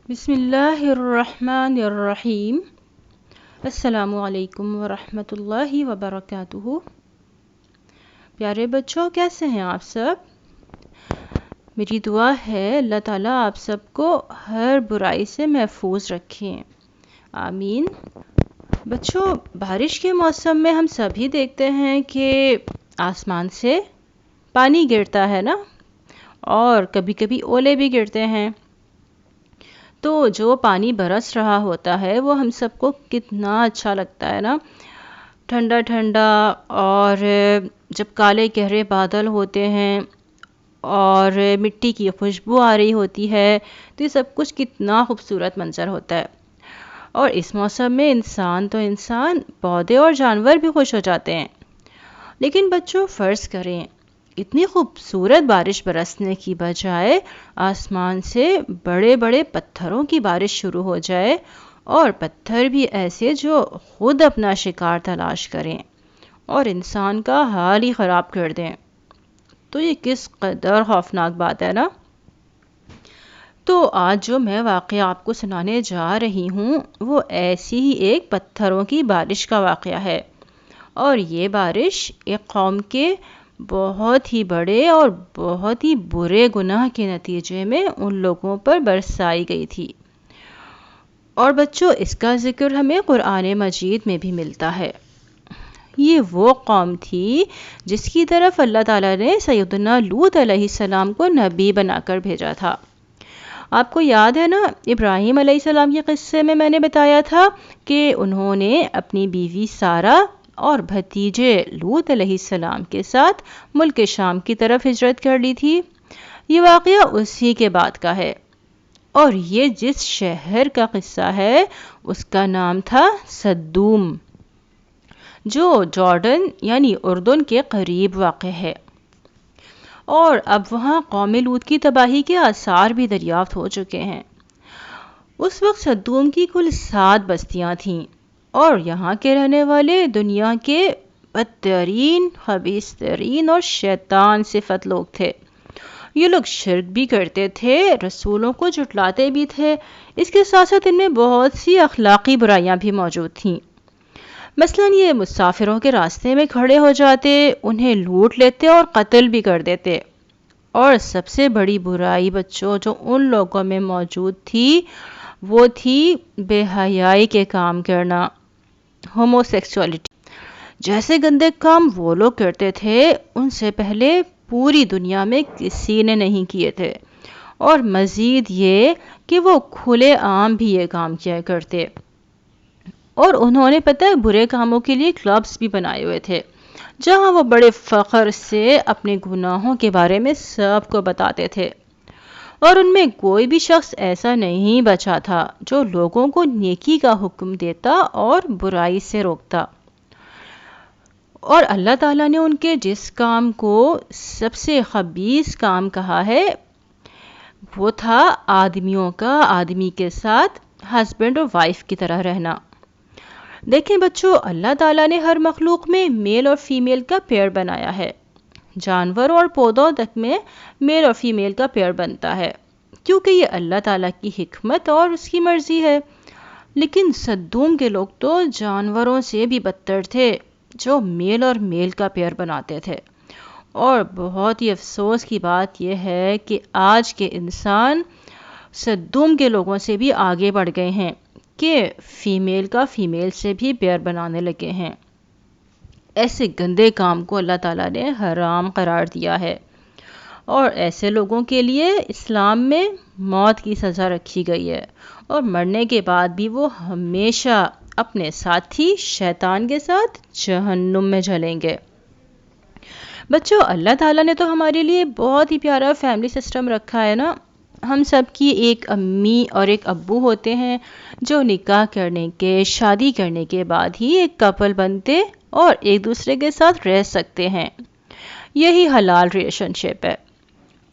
بسم اللہ الرحمن الرحیم۔ السلام علیکم ورحمۃ اللہ وبرکاتہ۔ پیارے بچوں، کیسے ہیں آپ سب؟ میری دعا ہے اللہ تعالیٰ آپ سب کو ہر برائی سے محفوظ رکھیں، آمین۔ بچوں، بارش کے موسم میں ہم سبھی دیکھتے ہیں کہ آسمان سے پانی گرتا ہے نا، اور کبھی کبھی اولے بھی گرتے ہیں۔ تو جو پانی برس رہا ہوتا ہے وہ ہم سب کو کتنا اچھا لگتا ہے نا، ٹھنڈا ٹھنڈا، اور جب کالے گہرے بادل ہوتے ہیں اور مٹی کی خوشبو آ رہی ہوتی ہے تو یہ سب کچھ کتنا خوبصورت منظر ہوتا ہے۔ اور اس موسم میں انسان، پودے اور جانور بھی خوش ہو جاتے ہیں۔ لیکن بچوں، فرض کریں اتنی خوبصورت بارش برسنے کی بجائے آسمان سے بڑے بڑے پتھروں کی بارش شروع ہو جائے، اور پتھر بھی ایسے جو خود اپنا شکار تلاش کریں اور انسان کا حال ہی خراب کر دیں، تو یہ کس قدر خوفناک بات ہے نا۔ تو آج جو میں واقعہ آپ کو سنانے جا رہی ہوں وہ ایسی ہی ایک پتھروں کی بارش کا واقعہ ہے، اور یہ بارش ایک قوم کے بہت ہی بڑے اور بہت ہی برے گناہ کے نتیجے میں ان لوگوں پر برسائی گئی تھی۔ اور بچوں، اس کا ذکر ہمیں قرآن مجید میں بھی ملتا ہے۔ یہ وہ قوم تھی جس کی طرف اللہ تعالیٰ نے سیدنا لوط علیہ السلام کو نبی بنا کر بھیجا تھا۔ آپ کو یاد ہے نا، ابراہیم علیہ السلام کے قصے میں نے بتایا تھا کہ انہوں نے اپنی بیوی سارہ اور بھتیجے لوط علیہ السلام کے ساتھ ملک شام کی طرف ہجرت کر لی تھی۔ یہ واقعہ اسی کے بعد کا ہے، اور یہ جس شہر کا قصہ ہے اس کا نام تھا سدوم، جو جارڈن یعنی اردن کے قریب واقع ہے۔ اور اب وہاں قوم لوط کی تباہی کے آثار بھی دریافت ہو چکے ہیں۔ اس وقت سدوم کی کل 7 بستیاں تھیں، اور یہاں کے رہنے والے دنیا کے بدترین، خبیث ترین اور شیطان صفت لوگ تھے۔ یہ لوگ شرک بھی کرتے تھے، رسولوں کو جھٹلاتے بھی تھے، اس کے ساتھ ساتھ ان میں بہت سی اخلاقی برائیاں بھی موجود تھیں۔ مثلاً یہ مسافروں کے راستے میں کھڑے ہو جاتے، انہیں لوٹ لیتے اور قتل بھی کر دیتے۔ اور سب سے بڑی برائی بچوں جو ان لوگوں میں موجود تھی وہ تھی بے حیائی کے کام کرنا، ہومو سیکسولیٹی۔ جیسے گندے کام وہ لوگ کرتے تھے ان سے پہلے پوری دنیا میں کسی نے نہیں کیے تھے، اور مزید یہ کہ وہ کھلے عام بھی یہ کام کیا کرتے۔ اور انہوں نے پتہ ہے برے کاموں کے لیے کلبز بھی بنائے ہوئے تھے، جہاں وہ بڑے فخر سے اپنے گناہوں کے بارے میں سب کو بتاتے تھے۔ اور ان میں کوئی بھی شخص ایسا نہیں بچا تھا جو لوگوں کو نیکی کا حکم دیتا اور برائی سے روکتا۔ اور اللہ تعالیٰ نے ان کے جس کام کو سب سے خبیث کام کہا ہے وہ تھا آدمیوں کا آدمی کے ساتھ ہسبینڈ اور وائف کی طرح رہنا۔ دیکھیں بچوں، اللہ تعالیٰ نے ہر مخلوق میں میل اور فیمیل کا پیئر بنایا ہے۔ جانوروں اور پودوں تک میں میل اور فیمیل کا پیئر بنتا ہے، کیونکہ یہ اللہ تعالیٰ کی حکمت اور اس کی مرضی ہے۔ لیکن سدوم کے لوگ تو جانوروں سے بھی بدتر تھے، جو میل اور میل کا پیئر بناتے تھے۔ اور بہت ہی افسوس کی بات یہ ہے کہ آج کے انسان سدوم کے لوگوں سے بھی آگے بڑھ گئے ہیں کہ فیمیل کا فیمیل سے بھی پیئر بنانے لگے ہیں۔ ایسے گندے کام کو اللہ تعالیٰ نے حرام قرار دیا ہے، اور ایسے لوگوں کے لیے اسلام میں موت کی سزا رکھی گئی ہے، اور مرنے کے بعد بھی وہ ہمیشہ اپنے ساتھی شیطان کے ساتھ جہنم میں جلیں گے۔ بچوں، اللہ تعالیٰ نے تو ہمارے لیے بہت ہی پیارا فیملی سسٹم رکھا ہے نا۔ ہم سب کی ایک امی اور ایک ابو ہوتے ہیں جو نکاح کرنے کے، شادی کرنے کے بعد ہی ایک کپل بنتے اور ایک دوسرے کے ساتھ رہ سکتے ہیں۔ یہی حلال ریلیشن شپ ہے۔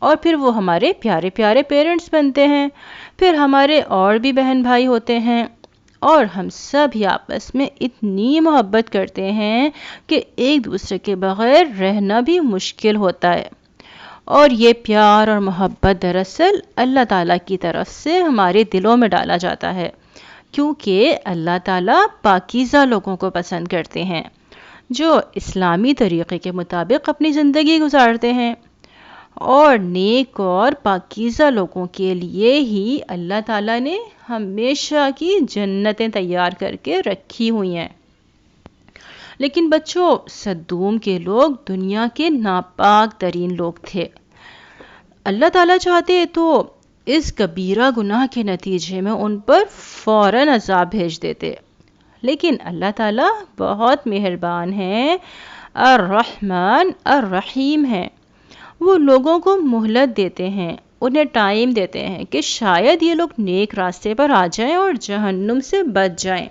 اور پھر وہ ہمارے پیارے پیارے پیرنٹس بنتے ہیں۔ پھر ہمارے اور بھی بہن بھائی ہوتے ہیں، اور ہم سب ہی آپس میں اتنی محبت کرتے ہیں کہ ایک دوسرے کے بغیر رہنا بھی مشکل ہوتا ہے۔ اور یہ پیار اور محبت دراصل اللہ تعالیٰ کی طرف سے ہمارے دلوں میں ڈالا جاتا ہے، کیونکہ اللہ تعالیٰ پاکیزہ لوگوں کو پسند کرتے ہیں جو اسلامی طریقے کے مطابق اپنی زندگی گزارتے ہیں، اور نیک اور پاکیزہ لوگوں کے لیے ہی اللہ تعالیٰ نے ہمیشہ کی جنتیں تیار کر کے رکھی ہوئی ہیں۔ لیکن بچوں، سدوم کے لوگ دنیا کے ناپاک ترین لوگ تھے۔ اللہ تعالیٰ چاہتے تو اس کبیرہ گناہ کے نتیجے میں ان پر فوراً عذاب بھیج دیتے، لیکن اللہ تعالیٰ بہت مہربان ہیں، الرحمن الرحیم ہیں۔ وہ لوگوں کو مہلت دیتے ہیں، انہیں ٹائم دیتے ہیں کہ شاید یہ لوگ نیک راستے پر آ جائیں اور جہنم سے بچ جائیں،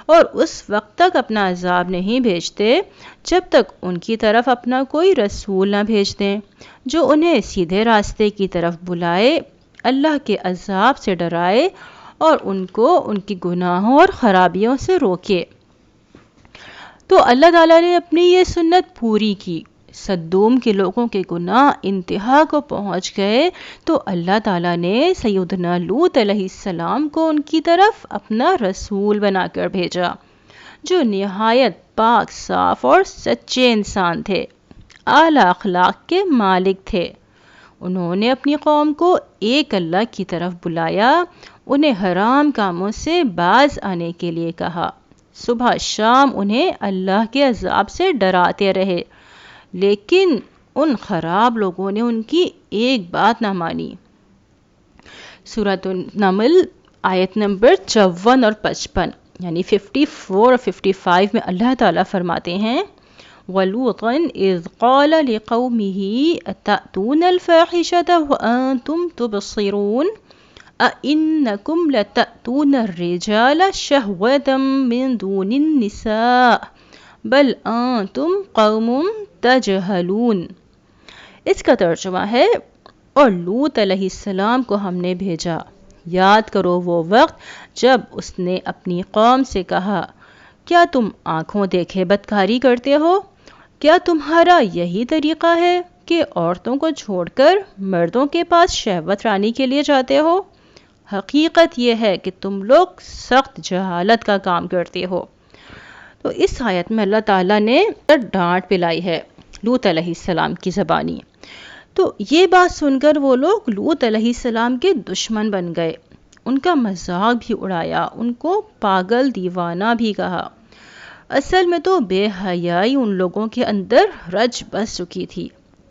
اور اس وقت تک اپنا عذاب نہیں بھیجتے جب تک ان کی طرف اپنا کوئی رسول نہ بھیج دیں جو انہیں سیدھے راستے کی طرف بلائے، اللہ کے عذاب سے ڈرائے اور ان کو ان کی گناہوں اور خرابیوں سے روکے۔ تو اللہ تعالیٰ نے اپنی یہ سنت پوری کی۔ سدوم کے لوگوں کے گناہ انتہا کو پہنچ گئے تو اللہ تعالیٰ نے سیدنا لوط علیہ السلام کو ان کی طرف اپنا رسول بنا کر بھیجا، جو نہایت پاک صاف اور سچے انسان تھے، اعلیٰ اخلاق کے مالک تھے۔ انہوں نے اپنی قوم کو ایک اللہ کی طرف بلایا، انہیں حرام کاموں سے باز آنے کے لیے کہا، صبح شام انہیں اللہ کے عذاب سے ڈراتے رہے، لیکن ان خراب لوگوں نے ان کی ایک بات نہ مانی۔ سورۃ النمل آیت نمبر 54 اور 55 یعنی 54 اور 55 میں اللہ تعالیٰ فرماتے ہیں، وَلُوطًا إِذْ قَالَ لِقَوْمِهِ أَتَأْتُونَ الْفَاحِشَةَ وَأَنْتُمْ تُبْصِرُونَ أَإِنَّكُمْ لَتَأْتُونَ الرِّجَالَ شَهْوَةً مِّن دُونِ النِّسَاءِ بل انتم قوم تجہلون۔ اس کا ترجمہ ہے، اور لوط علیہ السلام کو ہم نے بھیجا، یاد کرو وہ وقت جب اس نے اپنی قوم سے کہا، کیا تم آنکھوں دیکھے بدکاری کرتے ہو؟ کیا تمہارا یہی طریقہ ہے کہ عورتوں کو چھوڑ کر مردوں کے پاس شہوت رانی کے لیے جاتے ہو؟ حقیقت یہ ہے کہ تم لوگ سخت جہالت کا کام کرتے ہو۔ تو اس آیت میں اللہ تعالیٰ نے ڈانٹ پلائی ہے لوط علیہ السلام کی زبانی۔ تو یہ بات سن کر وہ لوگ لوط علیہ السلام کے دشمن بن گئے، ان کا مذاق بھی اڑایا، ان کو پاگل دیوانہ بھی کہا۔ اصل میں تو بے حیائی ان لوگوں کے اندر رچ بس چکی تھی،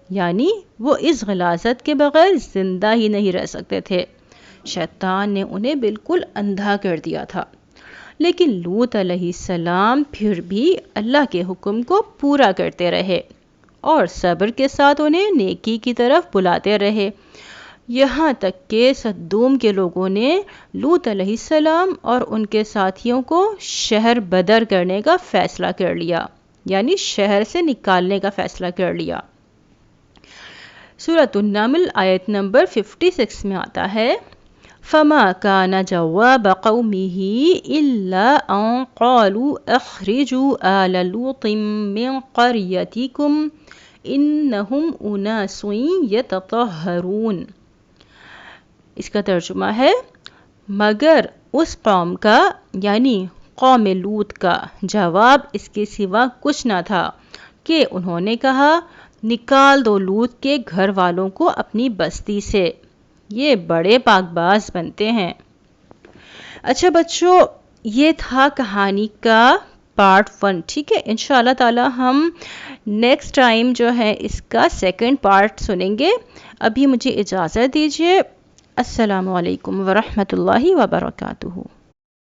یعنی وہ اس غلاظت کے بغیر زندہ ہی نہیں رہ سکتے تھے۔ شیطان نے انہیں بالکل اندھا کر دیا تھا، لیکن لوط علیہ السلام پھر بھی اللہ کے حکم کو پورا کرتے رہے اور صبر کے ساتھ انہیں نیکی کی طرف بلاتے رہے، یہاں تک کہ سدوم کے لوگوں نے لوط علیہ السلام اور ان کے ساتھیوں کو شہر بدر کرنے کا فیصلہ کر لیا، یعنی شہر سے نکالنے کا فیصلہ کر لیا۔ سورۃ النمل آیت نمبر 56 میں آتا ہے، فما كان جواب قومه إلا أن قالوا أخرجوا آل لوط من قريتكم إنهم أناس يتطهرون۔ اس کا ترجمہ ہے، مگر اس قوم کا یعنی قوم لوط کا جواب اس کے سوا کچھ نہ تھا کہ انہوں نے کہا، نکال دو لوط کے گھر والوں کو اپنی بستی سے، یہ بڑے پاک باز بنتے ہیں۔ اچھا بچوں، یہ تھا کہانی کا پارٹ 1، ٹھیک ہے؟ انشاءاللہ تعالی ہم نیکسٹ ٹائم جو ہے اس کا سیکنڈ پارٹ سنیں گے۔ ابھی مجھے اجازت دیجیے، السلام علیکم ورحمۃ اللہ وبرکاتہ۔